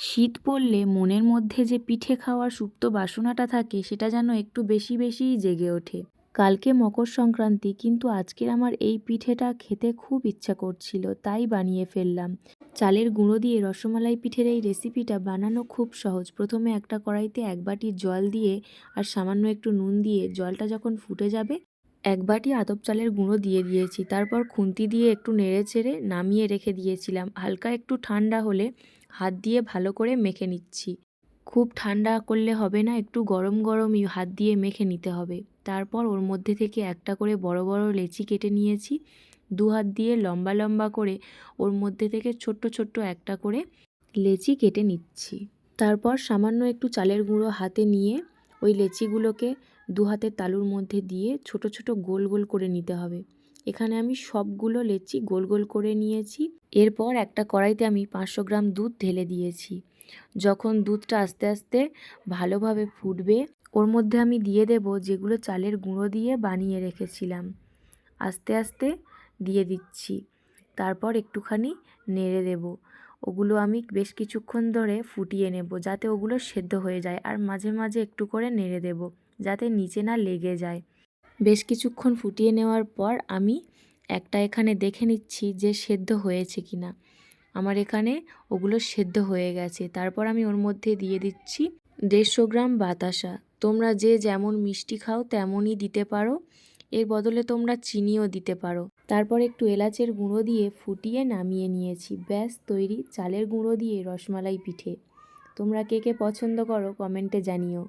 শীত পড়লে মনের মধ্যে যে পিঠে খাওয়ার সুপ্ত বাসনাটা থাকে সেটা যেন একটু বেশি বেশিই জেগে ওঠে। কালকে মকর সংক্রান্তি, কিন্তু আজকের আমার এই পিঠেটা খেতে খুব ইচ্ছা করছিল, তাই বানিয়ে ফেললাম। চালের গুঁড়ো দিয়ে রসমালাই পিঠের এই রেসিপিটা বানানো খুব সহজ। প্রথমে একটা কড়াইতে 1 বাটি জল দিয়ে আর সামান্য একটু নুন দিয়ে জলটা যখন ফুটে যাবে 1 বাটি আতপ চালের গুঁড়ো দিয়ে দিয়েছি। তারপর খুন্তি দিয়ে একটু নেড়ে চেড়ে নামিয়ে রেখে দিয়েছিলাম। হালকা একটু ঠান্ডা হলে হাত দিয়ে ভালো করে মেখে নিচ্ছি। খুব ঠান্ডা করলে হবে না, একটু গরম গরমই হাত দিয়ে মেখে নিতে হবে। তারপর ওর মধ্যে থেকে একটা করে বড় বড় লেচি কেটে নিয়েছি। 2 হাত দিয়ে লম্বা লম্বা করে ওর মধ্যে থেকে ছোট্ট ছোট্ট একটা করে লেচি কেটে নিচ্ছি। তারপর সামান্য একটু চালের গুঁড়ো হাতে নিয়ে ওই লেচিগুলোকে 2 হাতের তালুর মধ্যে দিয়ে ছোট ছোট গোল গোল করে নিতে হবে। এখানে আমি সবগুলো লেচি গোল গোল করে নিয়েছি। এরপর একটা কড়াইতে আমি 500 গ্রাম দুধ ঢেলে দিয়েছি। যখন দুধটা আস্তে আস্তে ভালোভাবে ফুটবে ওর মধ্যে আমি দিয়ে দেব যেগুলো চালের গুঁড়ো দিয়ে বানিয়ে রেখেছিলাম। আস্তে আস্তে দিয়ে দিচ্ছি। তারপর একটুখানি নেড়ে দেব। ওগুলো আমি বেশ কিছুক্ষণ ধরে ফুটিয়ে নেব যাতে ওগুলো সেদ্ধ হয়ে যায়, আর মাঝে মাঝে একটু করে নেড়ে দেব যাতে নিচে না লেগে যায়। বেশ কিছুক্ষণ ফুটিয়ে নেওয়ার পর আমি একটা এখানে দেখে নিচ্ছি যে সেদ্ধ হয়েছে কিনা। আমার এখানে ওগুলো সেদ্ধ হয়ে গেছে। তারপর আমি ওর মধ্যে দিয়ে দিচ্ছি 150 গ্রাম বাতাসা। তোমরা যে যেমন মিষ্টি খাও তেমনই দিতে পারো, এর বদলে তোমরা চিনিও দিতে পারো। তারপর একটু এলাচের গুঁড়ো দিয়ে ফুটিয়ে নামিয়ে নিয়েছি। ব্যাস তৈরি চালের গুঁড়ো দিয়ে রসমালাই পিঠে। তোমরা কে কে পছন্দ করো কমেন্টে জানিও।